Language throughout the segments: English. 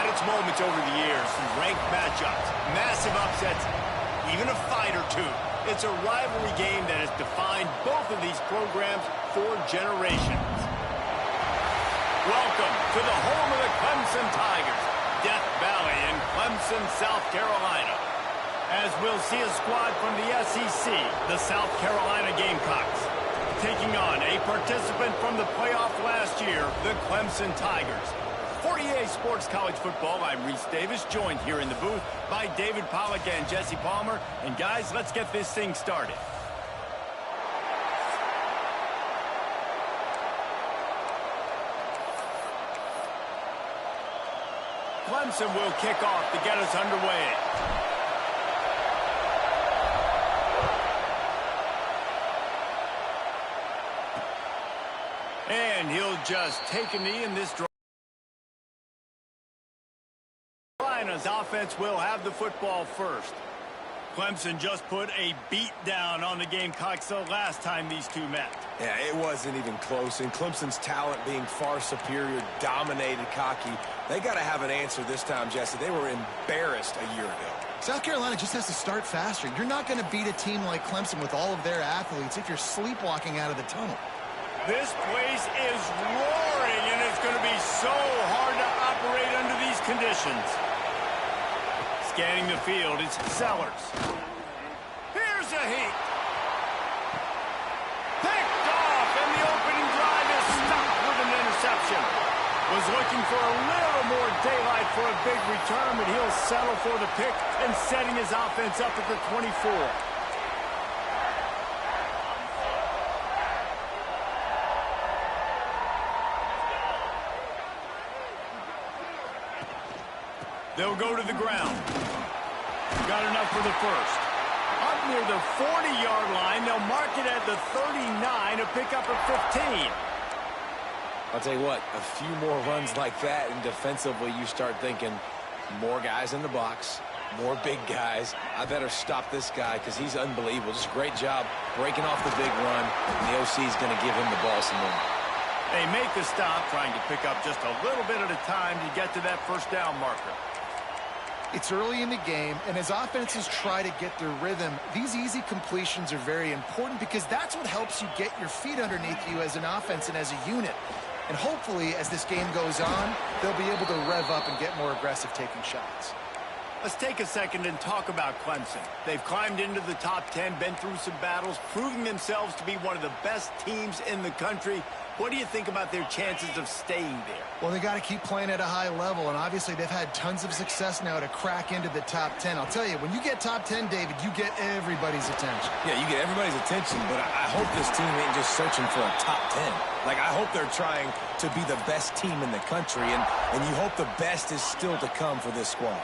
its moments over the years, some ranked matchups, massive upsets, even a fight or two. It's a rivalry game that has defined both of these programs for generations. Welcome to the home of the Clemson Tigers, Death Valley in Clemson, South Carolina. As we'll see a squad from the SEC, the South Carolina Gamecocks, taking on a participant from the playoff last year, the Clemson Tigers. For EA Sports College Football, I'm Reese Davis, joined here in the booth by David Pollack and Jesse Palmer. And guys, let's get this thing started. Clemson will kick off to get us underway. And he'll just take a knee in this drive. Carolina's offense will have the football first. Clemson just put a beat down on the Gamecocks the last time these two met. Yeah, it wasn't even close. And Clemson's talent being far superior, dominated, cocky. They got to have an answer this time, Jesse. They were embarrassed a year ago. South Carolina just has to start faster. You're not going to beat a team like Clemson with all of their athletes if you're sleepwalking out of the tunnel. This place is roaring, and it's going to be so hard to operate under these conditions. Scanning the field, it's Sellers. Here's a heat. Picked off, and the opening drive is stopped with an interception. Was looking for a little more daylight for a big return, but he'll settle for the pick and setting his offense up at the 24. They'll go to the ground. Got enough for the first. Up near the 40-yard line, they'll mark it at the 39, a pickup of 15. I'll tell you what, a few more runs like that, and defensively you start thinking more guys in the box, more big guys. I better stop this guy because he's unbelievable. Just a great job breaking off the big run, and the OC is going to give him the ball some more. They make the stop, trying to pick up just a little bit at a time to get to that first down marker. It's early in the game, and as offenses try to get their rhythm, these easy completions are very important because that's what helps you get your feet underneath you as an offense and as a unit. And hopefully, as this game goes on, they'll be able to rev up and get more aggressive taking shots. Let's take a second and talk about Clemson. They've climbed into the top 10, been through some battles, proving themselves to be one of the best teams in the country. What do you think about their chances of staying there? Well, they got to keep playing at a high level, and obviously they've had tons of success now to crack into the top 10. I'll tell you, when you get top 10, David, you get everybody's attention. Yeah, you get everybody's attention, but I hope this team ain't just searching for a top 10. Like, I hope they're trying to be the best team in the country, and you hope the best is still to come for this squad.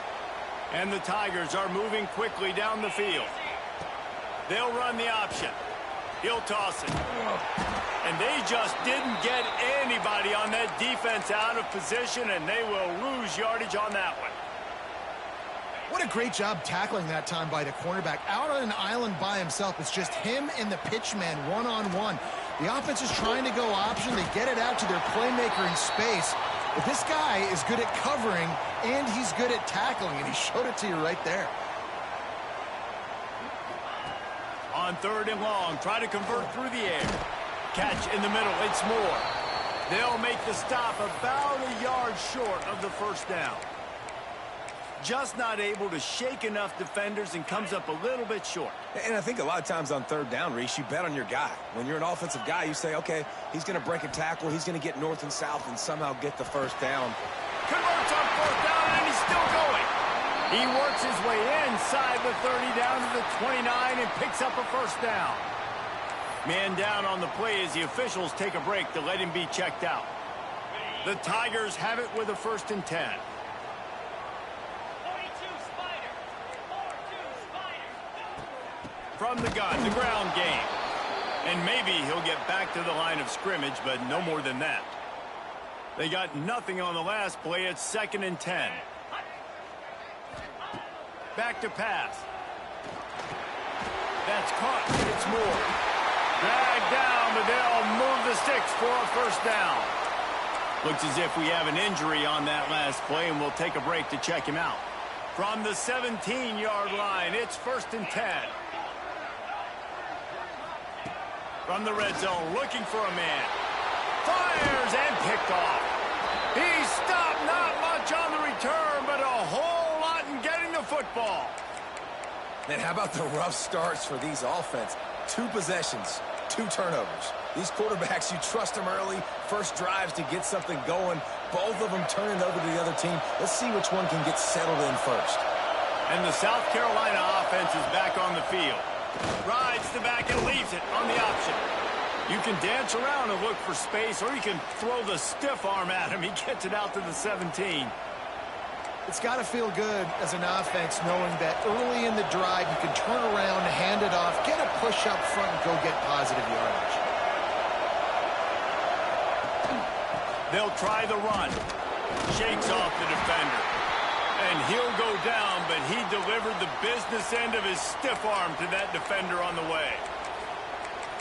And the Tigers are moving quickly down the field. They'll run the option. He'll toss it. And they just didn't get anybody on that defense out of position, and they will lose yardage on that one. What a great job tackling that time by the cornerback. Out on an island by himself. It's just him and the pitchman one-on-one. The offense is trying to go option. They get it out to their playmaker in space. But this guy is good at covering, and he's good at tackling, and he showed it to you right there. On third and long, try to convert through the air. Catch in the middle, it's Moore. They'll make the stop about a yard short of the first down. Just not able to shake enough defenders and comes up a little bit short. And I think a lot of times on third down, Reese, you bet on your guy. When you're an offensive guy, you say, okay, he's going to break a tackle, he's going to get north and south and somehow get the first down. Converts on fourth down, and he's still going. He works his way inside the 30 down to the 29 and picks up a first down. Man down on the play as the officials take a break to let him be checked out. The Tigers have it with a 1st and 10. From the gun, the ground game. And maybe he'll get back to the line of scrimmage, but no more than that. They got nothing on the last play. It's 2nd and 10. Back to pass. That's caught. It's Moore. Dragged down, but they'll move the sticks for a first down. Looks as if we have an injury on that last play, and we'll take a break to check him out. From the 17-yard line, it's 1st and 10. From the red zone, looking for a man. Fires and picked off. He stopped, not much on the return, but a whole lot in getting the football. Man, how about the rough starts for these offense? 2 possessions, 2 turnovers. These quarterbacks, you trust them early, first drives to get something going. Both of them turn it over to the other team. Let's see which one can get settled in first. And the South Carolina offense is back on the field. Rides the back and leaves it on the option. You can dance around and look for space, or you can throw the stiff arm at him. He gets it out to the 17. It's got to feel good as an offense knowing that early in the drive you can turn around, hand it off, get a push up front, and go get positive yardage. They'll try the run. Shakes off the defender. And he'll go down, but he delivered the business end of his stiff arm to that defender on the way.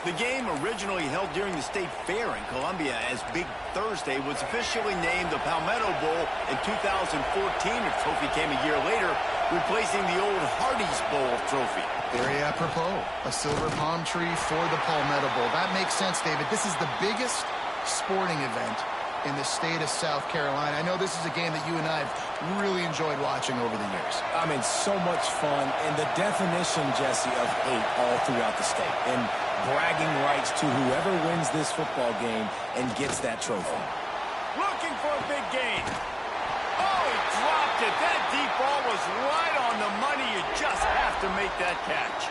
The game, originally held during the State Fair in Columbia as Big Thursday, was officially named the Palmetto Bowl in 2014. A trophy came a year later, replacing the old Hardee's Bowl trophy. Very apropos. A silver palm tree for the Palmetto Bowl. That makes sense, David. This is the biggest sporting event in the state of South Carolina. I know this is a game that you and I have really enjoyed watching over the years. I mean, so much fun, and the definition, Jesse, of hate all throughout the state. And bragging rights to whoever wins this football game and gets that trophy. Looking for a big gain. Oh, he dropped it. That deep ball was right on the money. You just have to make that catch.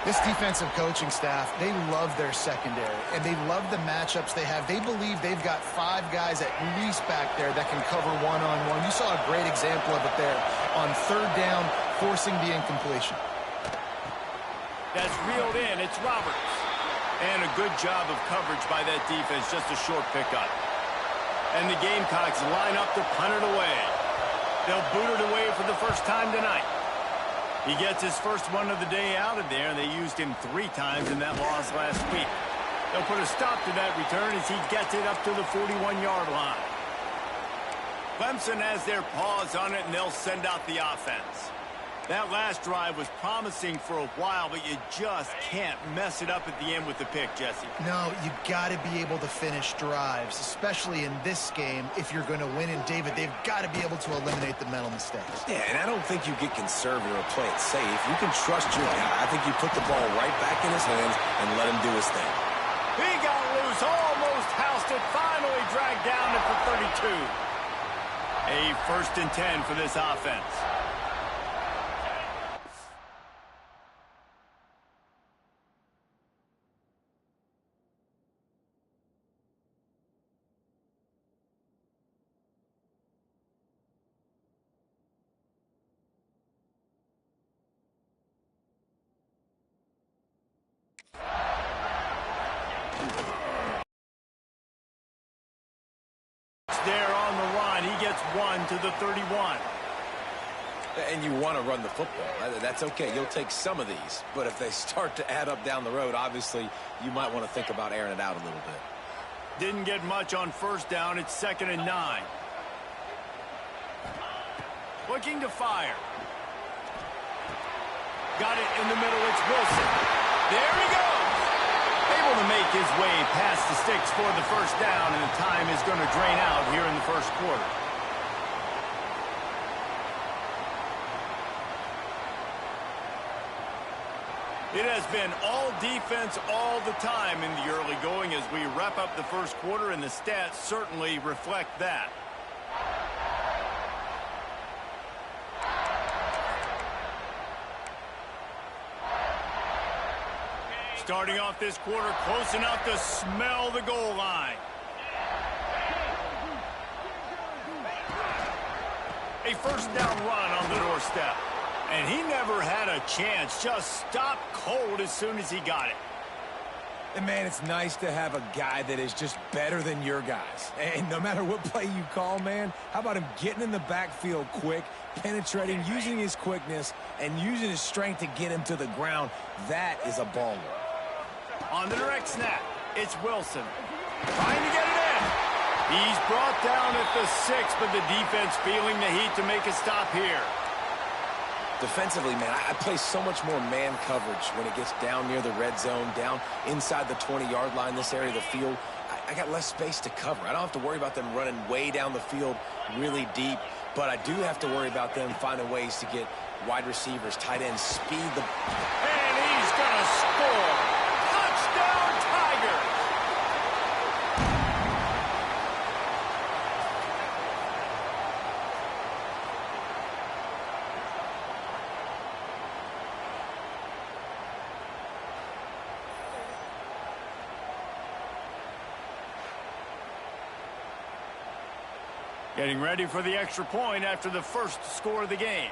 This defensive coaching staff, they love their secondary, and they love the matchups they have. They believe they've got 5 guys at least back there that can cover one-on-one. You saw a great example of it there on 3rd down, forcing the incompletion. That's reeled in. It's Roberts. And a good job of coverage by that defense, just a short pickup. And the Gamecocks line up to punt it away. They'll boot it away for the first time tonight. He gets his first one of the day out of there. They used him 3 times in that loss last week. They'll put a stop to that return as he gets it up to the 41-yard line. Clemson has their paws on it, and they'll send out the offense. That last drive was promising for a while, but you just can't mess it up at the end with the pick, Jesse. No, you got to be able to finish drives, especially in this game if you're going to win. And, David, they've got to be able to eliminate the mental mistakes. Yeah, and I don't think you get conservative or play it safe. You can trust your guy. I think you put the ball right back in his hands and let him do his thing. He got loose, almost housed it, finally dragged down at the 32. A 1st and 10 for this offense. There on the run, he gets 1 to the 31. And you want to run the football. That's okay. You'll take some of these. But if they start to add up down the road, obviously, you might want to think about airing it out a little bit. Didn't get much on 1st down. It's 2nd and 9. Looking to fire. Got it in the middle. It's Wilson. There he goes. Able to make his way past the sticks for the 1st down, and the time is going to drain out here in the 1st quarter. It has been all defense all the time in the early going as we wrap up the 1st quarter, and the stats certainly reflect that. Starting off this quarter close enough to smell the goal line. A 1st down run on the doorstep. And he never had a chance. Just stopped cold as soon as he got it. And, man, it's nice to have a guy that is just better than your guys. And no matter what play you call, man, how about him getting in the backfield quick, penetrating, using his quickness, and using his strength to get him to the ground. That is a baller. On the direct snap, it's Wilson. Trying to get it in. He's brought down at the 6, but the defense feeling the heat to make a stop here. Defensively, man, I play so much more man coverage when it gets down near the red zone, down inside the 20-yard line, this area of the field. I got less space to cover. I don't have to worry about them running way down the field really deep, but I do have to worry about them finding ways to get wide receivers, tight ends, speed the... And he's going to score. Touchdown, Tigers! Getting ready for the extra point after the first score of the game.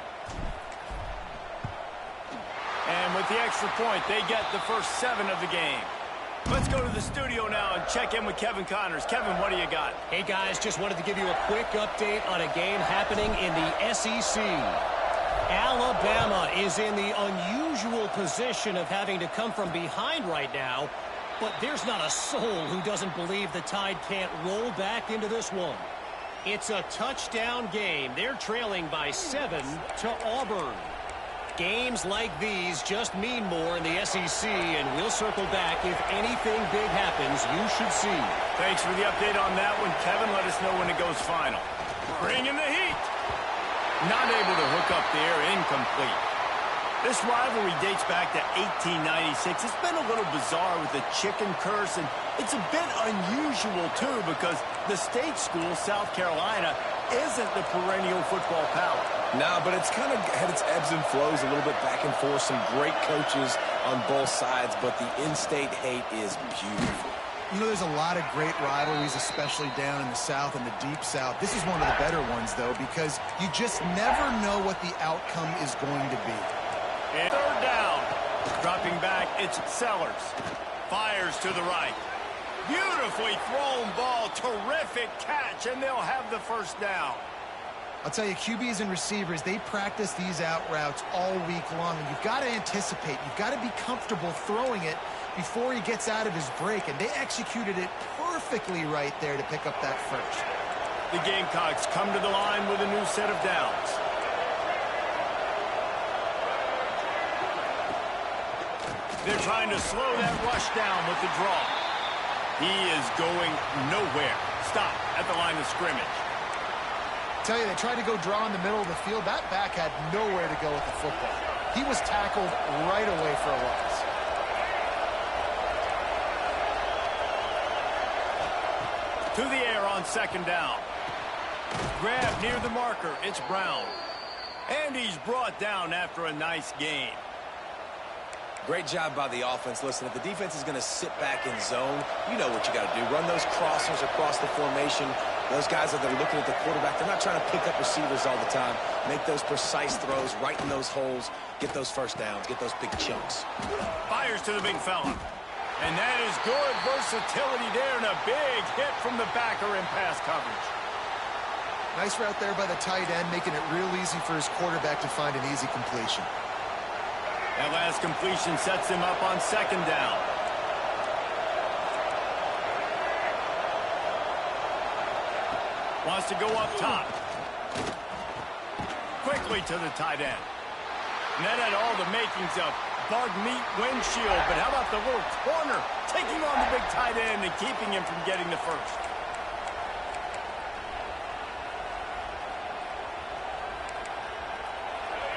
And with the extra point, they get the first 7 of the game. Let's go to the studio now and check in with Kevin Connors. Kevin, what do you got? Hey, guys, just wanted to give you a quick update on a game happening in the SEC. Alabama is in the unusual position of having to come from behind right now, but there's not a soul who doesn't believe the Tide can't roll back into this one. It's a touchdown game. They're trailing by 7 to Auburn. Games like these just mean more in the SEC, and we'll circle back if anything big happens you should see. Thanks for the update on that one, Kevin. Let us know when it goes final. Bringing the heat. Not able to hook up there, incomplete. This rivalry dates back to 1896. It's been a little bizarre with the chicken curse, and it's a bit unusual, too, because the state school, South Carolina, isn't the perennial football power. No, but it's kind of had its ebbs and flows, a little bit back and forth, some great coaches on both sides, but the in-state hate is beautiful. You know, there's a lot of great rivalries, especially down in the South and the Deep South. This is one of the better ones, though, because you just never know what the outcome is going to be. And third down. Dropping back, it's Sellers. Fires to the right. Beautifully thrown ball. Terrific catch, and they'll have the first down. I'll tell you, QBs and receivers, they practice these out routes all week long, and you've got to anticipate. You've got to be comfortable throwing it before he gets out of his break, and they executed it perfectly right there to pick up that first. The Gamecocks come to the line with a new set of downs. They're trying to slow that rush down with the draw. He is going nowhere. Stop at the line of scrimmage. Tell you, they tried to go draw in the middle of the field. That back had nowhere to go with the football. He was tackled right away for a loss. To the air on second down. Grab near the marker. It's Brown. And he's brought down after a nice game. Great job by the offense. Listen, if the defense is going to sit back in zone, you know what you got to do. Run those crossers across the formation. Those guys that are looking at the quarterback, they're not trying to pick up receivers all the time. Make those precise throws right in those holes. Get those first downs. Get those big chunks. Fires to the big fella. And that is good versatility there, and a big hit from the backer in pass coverage. Nice route there by the tight end, making it real easy for his quarterback to find an easy completion. That last completion sets him up on second down. Wants to go up top. Quickly to the tight end. And that had all the makings of bug meat windshield, but how about the little corner taking on the big tight end and keeping him from getting the first?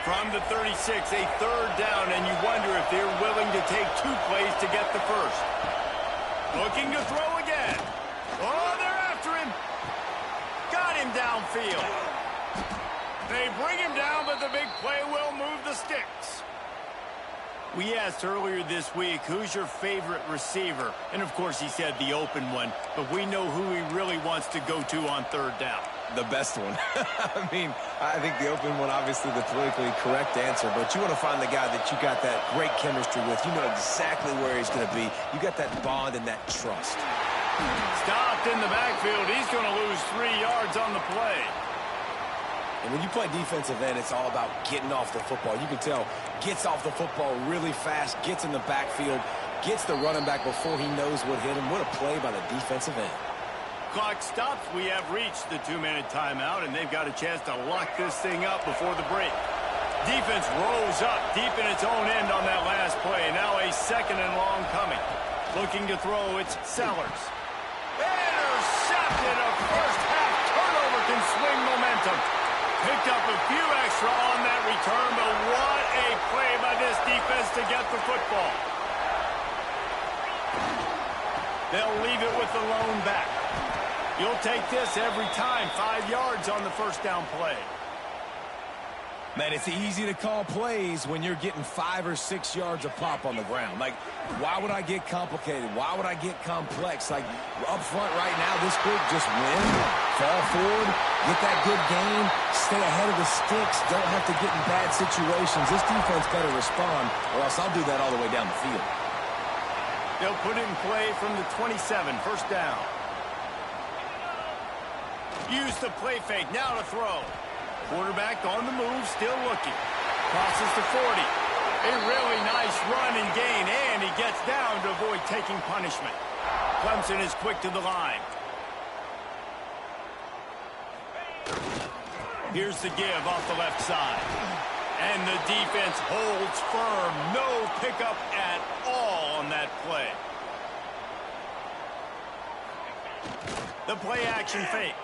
From the 36, a third down, and you wonder if they're willing to take 2 plays to get the first. Looking to throw again. Oh, they're after him. Got him downfield. They bring him down, but the big play will move the sticks. We asked earlier this week, who's your favorite receiver? And, of course, he said the open one, but we know who he really wants to go to on third down. The best one. I mean, I think the open one, obviously the politically correct answer, but you want to find the guy that you got that great chemistry with. You know exactly where he's going to be. You got that bond and that trust. Stopped in the backfield. He's going to lose 3 yards on the play. And when you play defensive end, it's all about getting off the football. You can tell, gets off the football really fast, gets in the backfield, gets the running back before he knows what hit him. What a play by the defensive end. clock stops. We have reached the 2-minute timeout, and they've got a chance to lock this thing up before the break. Defense rose up deep in its own end on that last play. Now a 2nd and long coming. Looking to throw, it's Sellers. Intercepted. A first-half turnover can swing momentum. Picked up a few extra on that return, but what a play by this defense to get the football. They'll leave it with the lone back. You'll take this every time. 5 yards on the first down play. Man, it's easy to call plays when you're getting 5 or 6 yards of pop on the ground. Like, why would I get complicated? Why would I get complex? Like, up front right now, this quick, just win, fall forward, get that good gain, stay ahead of the sticks, don't have to get in bad situations. This defense better respond, or else I'll do that all the way down the field. They'll put it in play from the 27, first down. Use the play fake, now to throw. Quarterback on the move, still looking. Crosses to 40. A really nice run and gain, and he gets down to avoid taking punishment. Clemson is quick to the line. Here's the give off the left side. And the defense holds firm. No pickup at all on that play. The play action fake.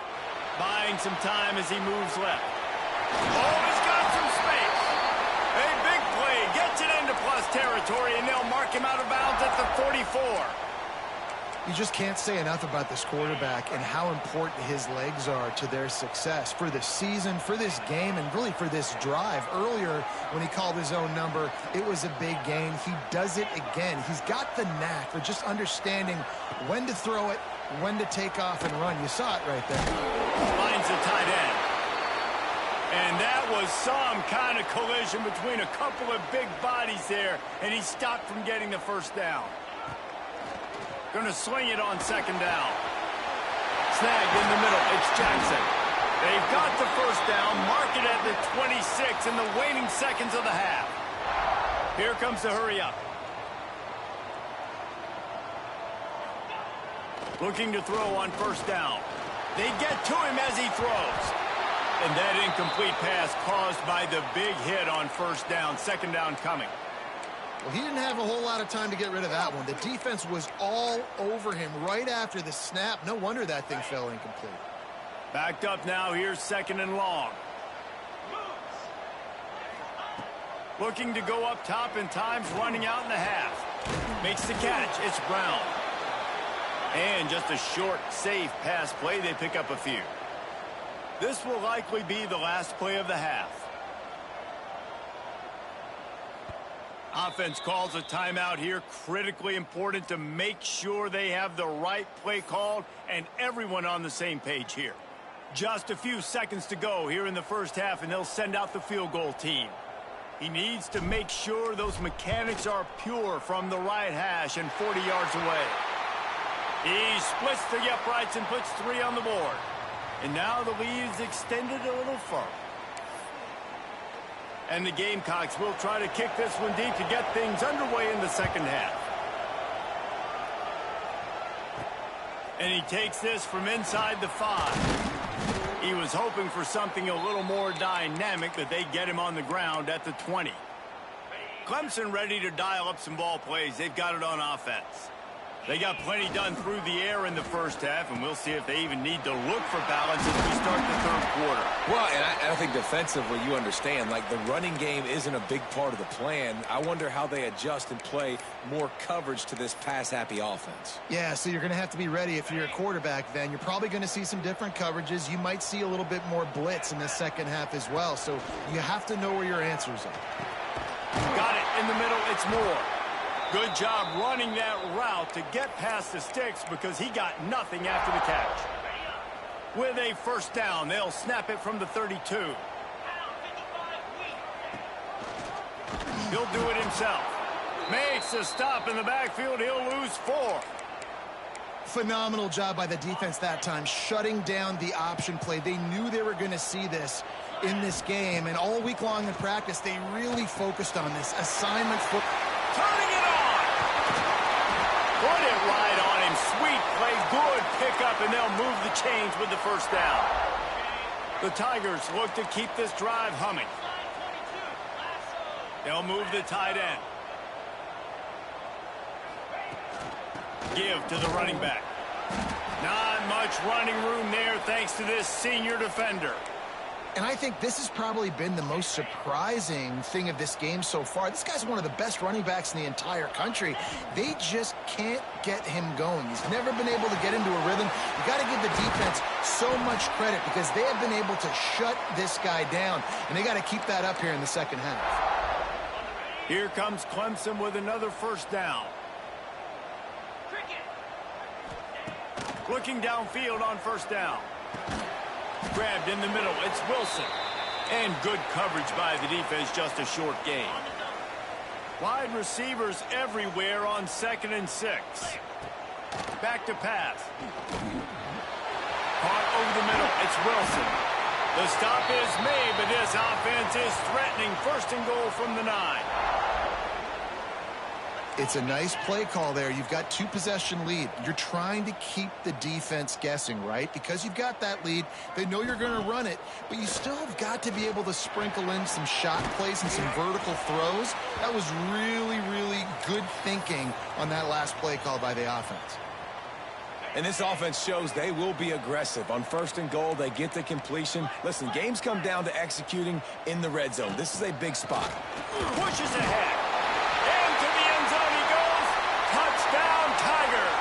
Buying some time as he moves left. Oh, he's got some space. A big play. Gets it into plus territory, and they'll mark him out of bounds at the 44. You just can't say enough about this quarterback and how important his legs are to their success for the season, for this game, and really for this drive. Earlier, when he called his own number, it was a big gain. He does it again. He's got the knack for just understanding when to throw it, when to take off and run. You saw it right there. Finds the tight end. And that was some kind of collision between a couple of big bodies there, and he stopped from getting the first down. Going to sling it on 2nd down. Snagged in the middle. It's Jackson. They've got the first down. Mark it at the 26 in the waning seconds of the half. Here comes the hurry up. Looking to throw on first down. They get to him as he throws. And that incomplete pass caused by the big hit on first down. 2nd down coming. Well, he didn't have a whole lot of time to get rid of that one. The defense was all over him right after the snap. No wonder that thing fell incomplete. Backed up now. Here's 2nd and long. Looking to go up top, and time's running out in the half. Makes the catch. It's Brown. And just a short, safe pass play. They pick up a few. This will likely be the last play of the half. Offense calls a timeout here. Critically important to make sure they have the right play called and everyone on the same page here. Just a few seconds to go here in the first half, and they'll send out the field goal team. He needs to make sure those mechanics are pure from the right hash and 40 yards away. He splits the uprights and puts 3 on the board. And now the lead is extended a little further. And the Gamecocks will try to kick this one deep to get things underway in the second half. And he takes this from inside the 5. He was hoping for something a little more dynamic, but they get him on the ground at the 20. Clemson ready to dial up some ball plays. They've got it on offense. They got plenty done through the air in the first half, and we'll see if they even need to look for balance as we start the third quarter. Well, and I think defensively, you understand, like the running game isn't a big part of the plan. I wonder how they adjust and play more coverage to this pass-happy offense. Yeah, so you're going to have to be ready if you're a quarterback then. You're probably going to see some different coverages. You might see a little bit more blitz in the second half as well, so you have to know where your answers are. Got it in the middle. It's Moore. Good job running that route to get past the sticks because he got nothing after the catch. With a first down, they'll snap it from the 32. He'll do it himself. Makes a stop in the backfield. He'll lose 4. Phenomenal job by the defense that time, shutting down the option play. They knew they were going to see this in this game, and all week long in practice, they really focused on this assignment for... Turning it on! Put it right on him. Sweet play. Good pick up, and they'll move the chains with the first down. The Tigers look to keep this drive humming. They'll move the tight end. Give to the running back. Not much running room there thanks to this senior defender. And I think this has probably been the most surprising thing of this game so far. This guy's one of the best running backs in the entire country. They just can't get him going. He's never been able to get into a rhythm. You got to give the defense so much credit because they have been able to shut this guy down, and they got to keep that up here in the second half. Here comes Clemson with another first down. Looking downfield on first down. Grabbed in the middle. It's Wilson. And good coverage by the defense, just a short gain. Wide receivers everywhere on 2nd and 6. Back to pass. Caught over the middle. It's Wilson. The stop is made, but this offense is threatening. 1st and goal from the 9. It's a nice play call there. You've got 2-possession lead. You're trying to keep the defense guessing, right? Because you've got that lead, they know you're going to run it, but you still have got to be able to sprinkle in some shot plays and some vertical throws. That was really, really good thinking on that last play call by the offense. And this offense shows they will be aggressive. On 1st and goal, they get the completion. Listen, games come down to executing in the red zone. This is a big spot. Pushes ahead. Into the end zone he goes. Touchdown, Tigers.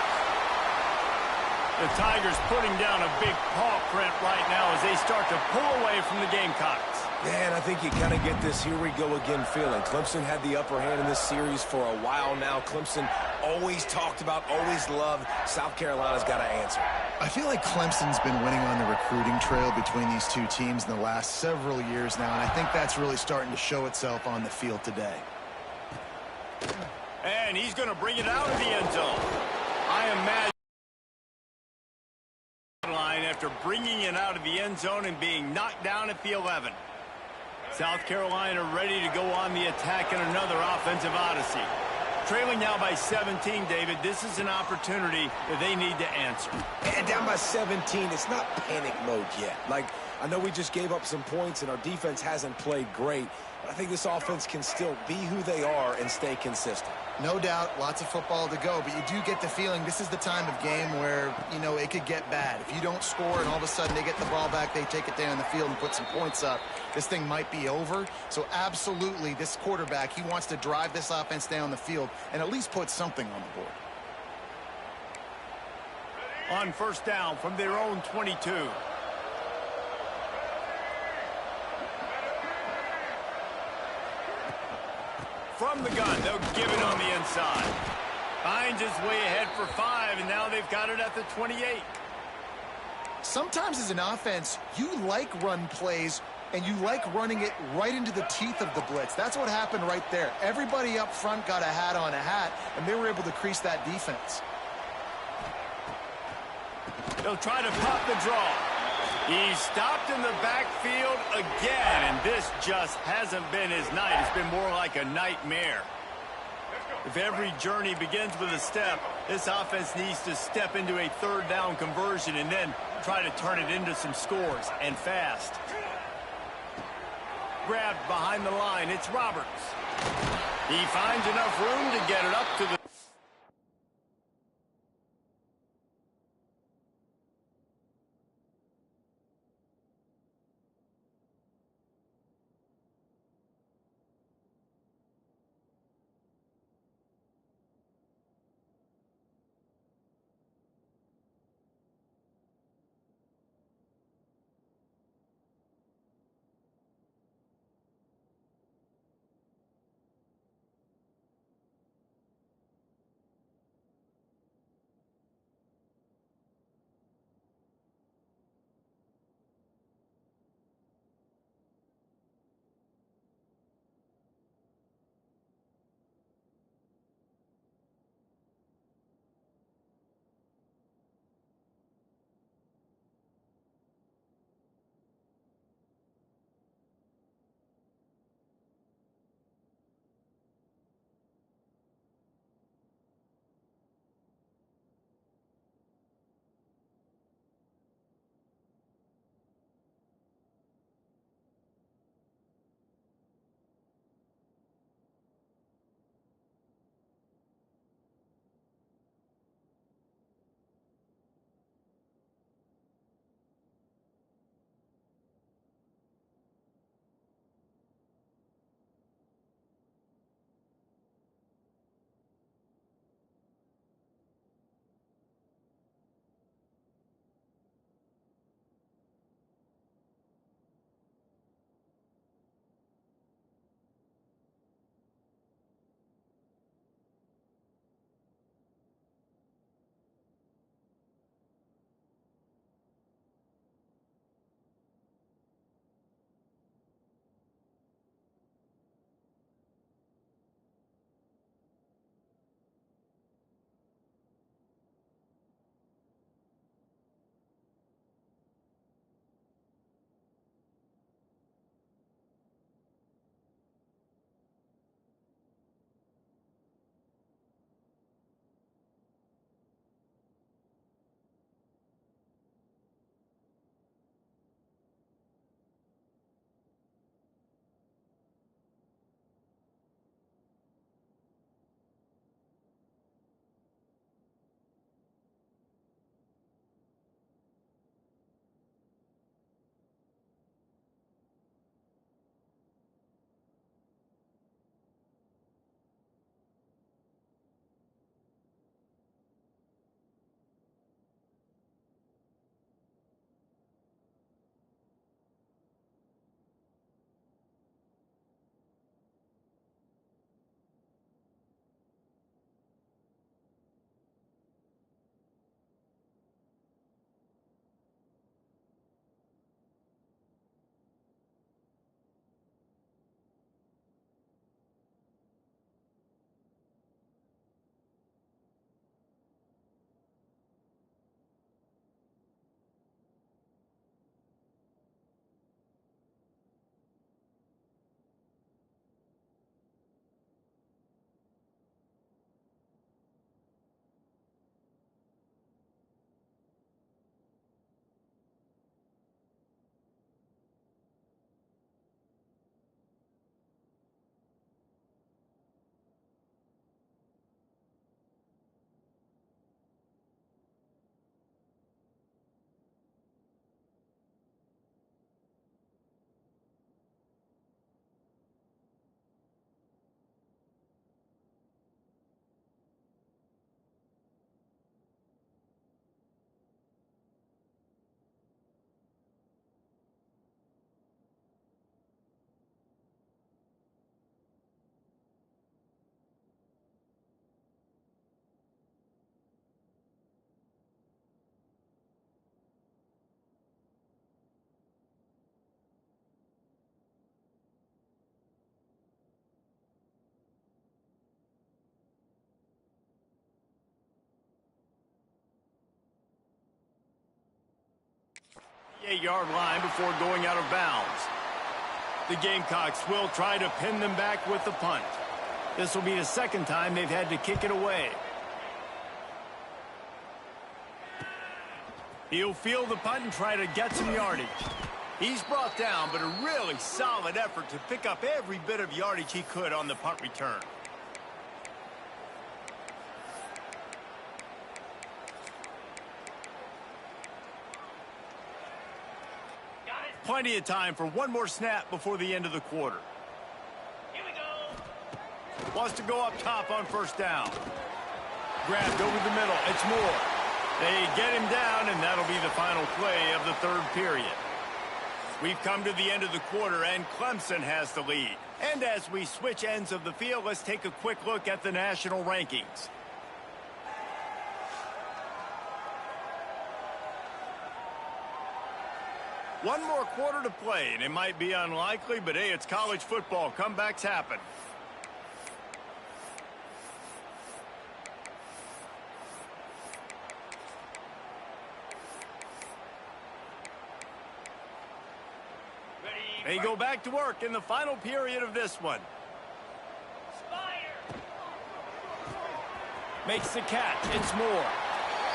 The Tigers putting down a big paw print right now as they start to pull away from the Gamecocks. Man, I think you kind of get this here we go again feeling. Clemson had the upper hand in this series for a while now. Clemson always talked about, always loved. South Carolina's got to answer. I feel like Clemson's been winning on the recruiting trail between these two teams in the last several years now, and I think that's really starting to show itself on the field today. And he's going to bring it out of the end zone. I imagine line after bringing it out of the end zone and being knocked down at the 11. South Carolina ready to go on the attack in another offensive odyssey. Trailing now by 17, David. This is an opportunity that they need to answer. And down by 17, it's not panic mode yet. Like, I know we just gave up some points and our defense hasn't played great, but I think this offense can still be who they are and stay consistent. No doubt, lots of football to go, but you do get the feeling this is the time of game where, you know, it could get bad. If you don't score and all of a sudden they get the ball back, they take it down the field and put some points up, this thing might be over. So absolutely, this quarterback, he wants to drive this offense down the field and at least put something on the board. On first down from their own 22. From the gun, they'll give it on the inside. Finds his way ahead for 5, and now they've got it at the 28. Sometimes as an offense, you like run plays, and you like running it right into the teeth of the blitz. That's what happened right there. Everybody up front got a hat on a hat, and they were able to crease that defense. They'll try to pop the draw. He's stopped in the backfield again, and this just hasn't been his night. It's been more like a nightmare. If every journey begins with a step, this offense needs to step into a 3rd down conversion and then try to turn it into some scores, and fast. Grabbed behind the line, it's Roberts. He finds enough room to get it up to the 8-yard line before going out of bounds. The Gamecocks will try to pin them back with the punt. This will be the second time they've had to kick it away. He'll field the punt and try to get some yardage. He's brought down, but a really solid effort to pick up every bit of yardage he could on the punt return. Plenty of time for one more snap before the end of the quarter. Here we go. Wants to go up top on first down. Grabbed over the middle. It's Moore. They get him down, and that'll be the final play of the third period. We've come to the end of the quarter, and Clemson has the lead. And as we switch ends of the field, let's take a quick look at the national rankings. One more quarter to play, and it might be unlikely, but hey, it's college football. Comebacks happen. They go back to work in the final period of this one. Makes the catch. It's Moore.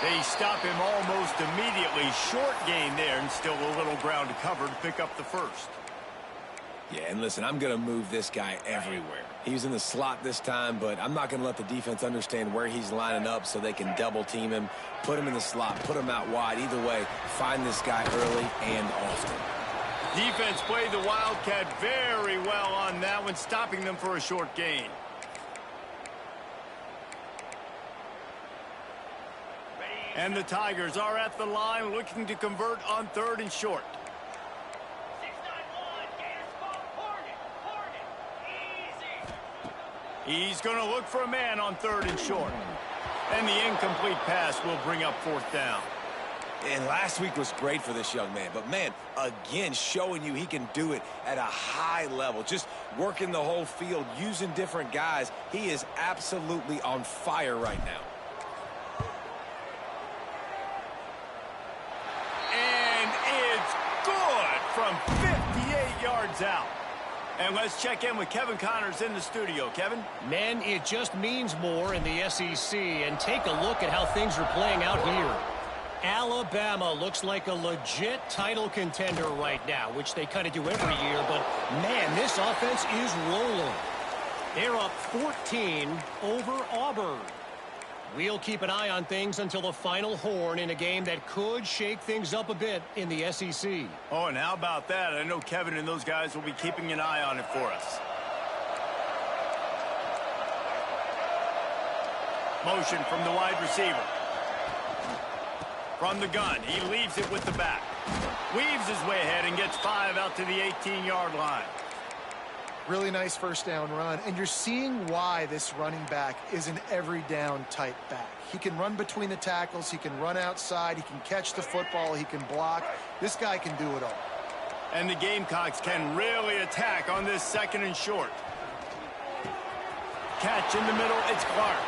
They stop him almost immediately. Short gain there, and still a little ground to cover to pick up the first. Yeah, and listen, I'm going to move this guy everywhere. He was in the slot this time, but I'm not going to let the defense understand where he's lining up so they can double team him, put him in the slot, put him out wide. Either way, find this guy early and often. Defense played the Wildcat very well on that one, stopping them for a short gain. And the Tigers are at the line looking to convert on third and short. 6-9-1, easy. He's going to look for a man on third and short. And the incomplete pass will bring up fourth down. And last week was great for this young man. But, man, again, showing you he can do it at a high level. Just working the whole field, using different guys. He is absolutely on fire right now. From 58 yards out. And let's check in with Kevin Connors in the studio. Kevin? Men, it just means more in the SEC. And take a look at how things are playing out here. Alabama looks like a legit title contender right now, which they kind of do every year. But, man, this offense is rolling. They're up 14 over Auburn. We'll keep an eye on things until the final horn in a game that could shake things up a bit in the SEC. Oh, and how about that? I know Kevin and those guys will be keeping an eye on it for us. Motion from the wide receiver. From the gun, he leaves it with the back. Weaves his way ahead and gets 5 out to the 18-yard line. Really nice first down run, and you're seeing why this running back is an every down type back. He can run between the tackles, he can run outside, he can catch the football, he can block. This guy can do it all. And the Gamecocks can really attack on this second and short. Catch in the middle, it's Clark.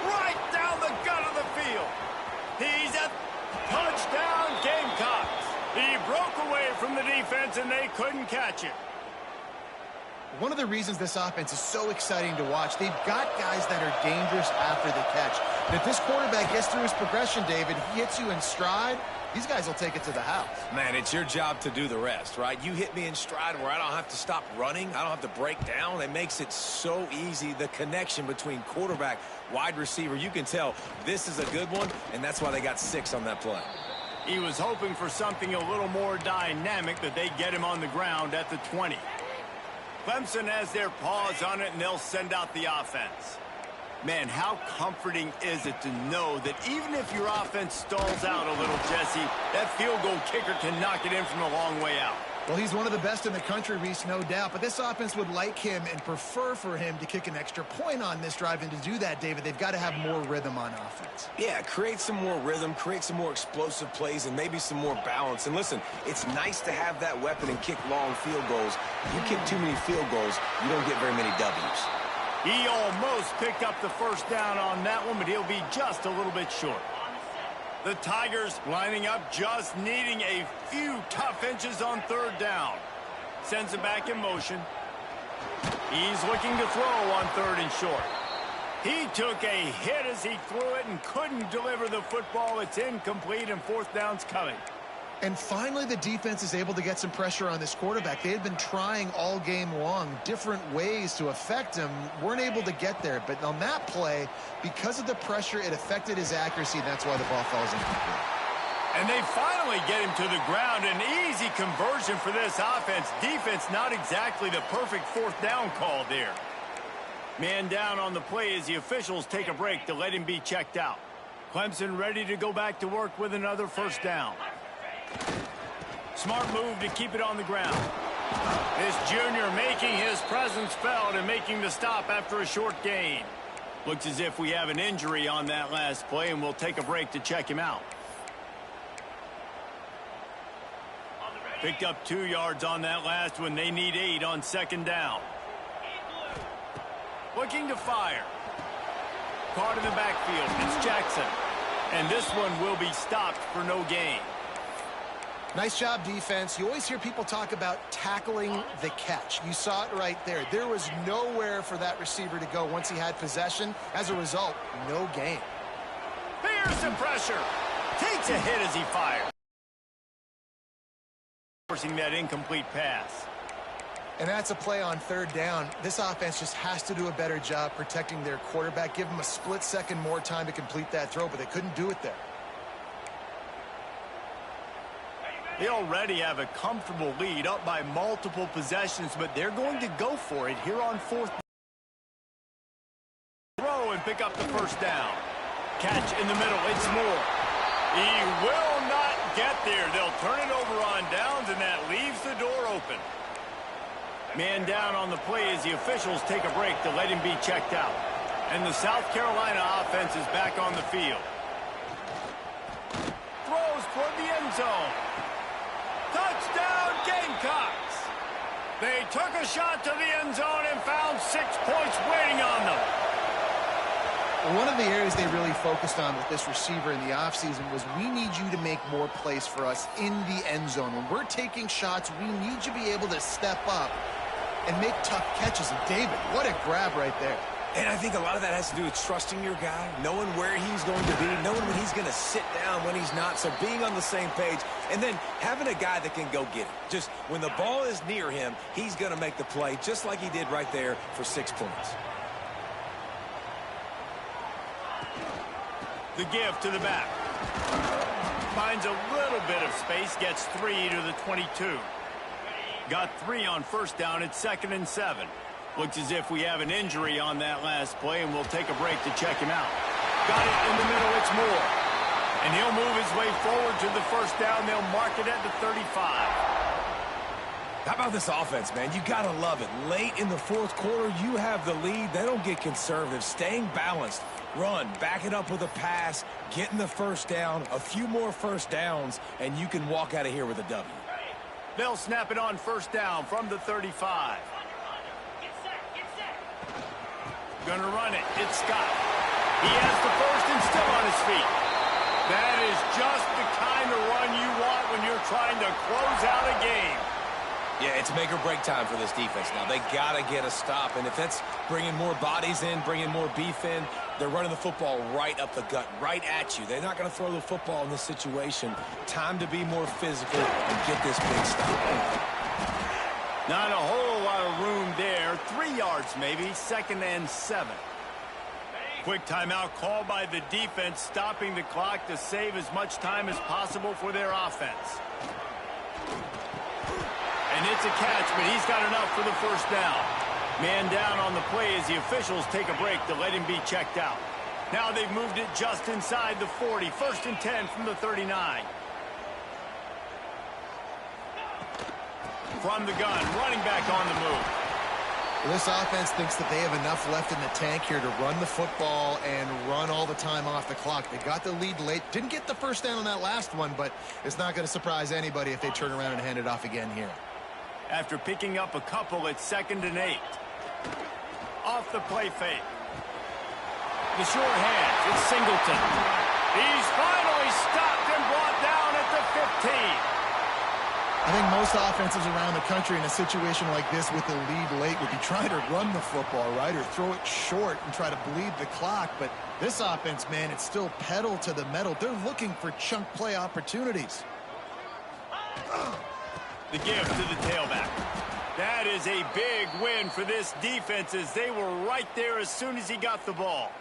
Right down the gut of the field. He's at touchdown Gamecocks. He broke away from the defense and they couldn't catch it. One of the reasons this offense is so exciting to watch, they've got guys that are dangerous after the catch. And if this quarterback gets through his progression, David, he hits you in stride, these guys will take it to the house. Man, it's your job to do the rest, right? You hit me in stride where I don't have to stop running. I don't have to break down. It makes it so easy, the connection between quarterback, wide receiver. You can tell this is a good one, and that's why they got 6 on that play. He was hoping for something a little more dynamic, but they get him on the ground at the 20. Clemson has their paws on it, and they'll send out the offense. Man, how comforting is it to know that even if your offense stalls out a little, Jesse, that field goal kicker can knock it in from a long way out. Well, he's one of the best in the country, Reese, no doubt. But this offense would like him and prefer for him to kick an extra point on this drive. And to do that, David, they've got to have more rhythm on offense. Yeah, create some more rhythm, create some more explosive plays, and maybe some more balance. And listen, it's nice to have that weapon and kick long field goals. You kick too many field goals, you don't get very many W's. He almost picked up the first down on that one, but he'll be just a little bit short. The Tigers lining up, just needing a few tough inches on third down. Sends it back in motion. He's looking to throw on third and short. He took a hit as he threw it and couldn't deliver the football. It's incomplete, and fourth down's coming. And finally, the defense is able to get some pressure on this quarterback. They had been trying all game long different ways to affect him. Weren't able to get there. But on that play, because of the pressure, it affected his accuracy, and that's why the ball falls incomplete. And they finally get him to the ground. An easy conversion for this offense. Defense, not exactly the perfect fourth down call there. Man down on the play as the officials take a break to let him be checked out. Clemson ready to go back to work with another first down. Smart move to keep it on the ground. This junior making his presence felt and making the stop after a short gain. Looks as if we have an injury on that last play, and we'll take a break to check him out. Picked up 2 yards on that last one. They need 8 on second down. Looking to fire. Caught in the backfield. It's Jackson. And this one will be stopped for no gain. Nice job, defense. You always hear people talk about tackling the catch. You saw it right there. There was nowhere for that receiver to go once he had possession. As a result, no gain. Fearsome pressure. Takes a hit as he fires. Forcing that incomplete pass. And that's a play on third down. This offense just has to do a better job protecting their quarterback. Give them a split second more time to complete that throw, but they couldn't do it there. They already have a comfortable lead, up by multiple possessions, but they're going to go for it here on fourth. Throw and pick up the first down. Catch in the middle. It's Moore. He will not get there. They'll turn it over on downs, and that leaves the door open. Man down on the play as the officials take a break to let him be checked out. And the South Carolina offense is back on the field. Throws toward the end zone. Touchdown, Gamecocks! They took a shot to the end zone and found 6 points waiting on them. One of the areas they really focused on with this receiver in the offseason was we need you to make more plays for us in the end zone. When we're taking shots, we need you to be able to step up and make tough catches. And David, what a grab right there. And I think a lot of that has to do with trusting your guy, knowing where he's going to be, knowing when he's going to sit down, when he's not, so being on the same page, and then having a guy that can go get it. Just when the ball is near him, he's going to make the play, just like he did right there for 6 points. The give to the back. Finds a little bit of space, gets 3 to the 22. Got 3 on first down at 2nd and 7. Looks as if we have an injury on that last play, and we'll take a break to check him out. Got it in the middle, it's Moore. And he'll move his way forward to the first down. They'll mark it at the 35. How about this offense, man? You got to love it. Late in the fourth quarter, you have the lead. They don't get conservative. Staying balanced. Run, back it up with a pass, getting the first down, a few more first downs, and you can walk out of here with a W. They'll snap it on first down from the 35. Gonna run it. It's Scott. He has the first and still on his feet. That is just the kind of run you want when you're trying to close out a game. Yeah, it's make or break time for this defense now. They got to get a stop, and if that's bringing more bodies in, bringing more beef in, they're running the football right up the gut, right at you. They're not going to throw the football in this situation. Time to be more physical and get this big stop. Not a whole lot of room there. 3 yards maybe, 2nd and 7. Quick timeout called by the defense, stopping the clock to save as much time as possible for their offense. And it's a catch, but he's got enough for the first down. Man down on the play as the officials take a break to let him be checked out. Now they've moved it just inside the 40. 1st and 10 from the 39. From the gun, running back on the move. Well, this offense thinks that they have enough left in the tank here to run the football and run all the time off the clock. They got the lead late. Didn't get the first down on that last one, but it's not going to surprise anybody if they turn around and hand it off again here. After picking up a couple at 2nd and 8. Off the play fake. The short hands. It's Singleton. He's finally he's stopped and brought down at the 15. I think most offenses around the country in a situation like this with the lead late would be trying to run the football, right, or throw it short and try to bleed the clock. But this offense, man, it's still pedal to the metal. They're looking for chunk play opportunities. The give to the tailback. That is a big win for this defense as they were right there as soon as he got the ball.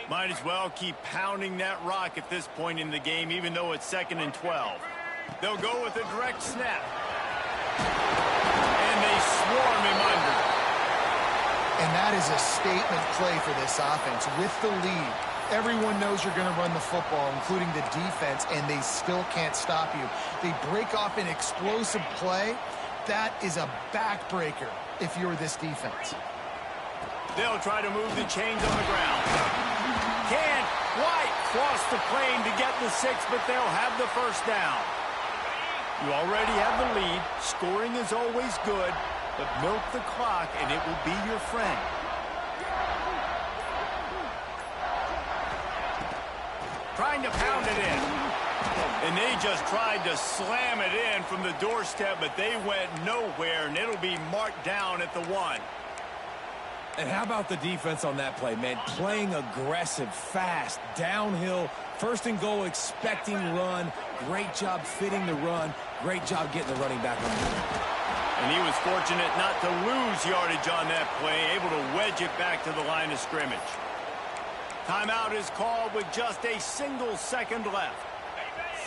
Might as well keep pounding that rock at this point in the game, even though it's 2nd and 12. They'll go with a direct snap. And they swarm him under. And that is a statement play for this offense. With the lead, everyone knows you're going to run the football, including the defense, and they still can't stop you. They break off an explosive play. That is a backbreaker if you're this defense. They'll try to move the chains on the ground. Can't quite cross the plane to get the 6, but they'll have the first down. You already have the lead. Scoring is always good, but milk the clock and it will be your friend. Trying to pound it in. And they just tried to slam it in from the doorstep, but they went nowhere, and it'll be marked down at the 1. And how about the defense on that play, man? Playing aggressive, fast, downhill, 1st and goal, expecting run. Great job fitting the run. Great job getting the running back on the field. And he was fortunate not to lose yardage on that play, able to wedge it back to the line of scrimmage. Timeout is called with just a single second left.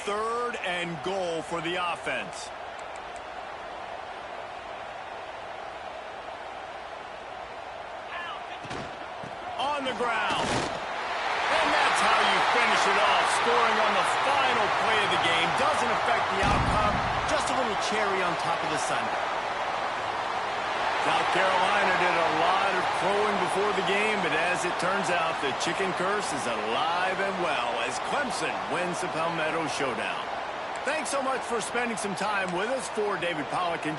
3rd and goal for the offense. On the ground. And that's how you finish it off. Scoring on the final play of the game doesn't affect the outcome. Just a little cherry on top of the sundae. South Carolina did a lot of throwing before the game, but as it turns out, the chicken curse is alive and well as Clemson wins the Palmetto Showdown. Thanks so much for spending some time with us. For David Pollack and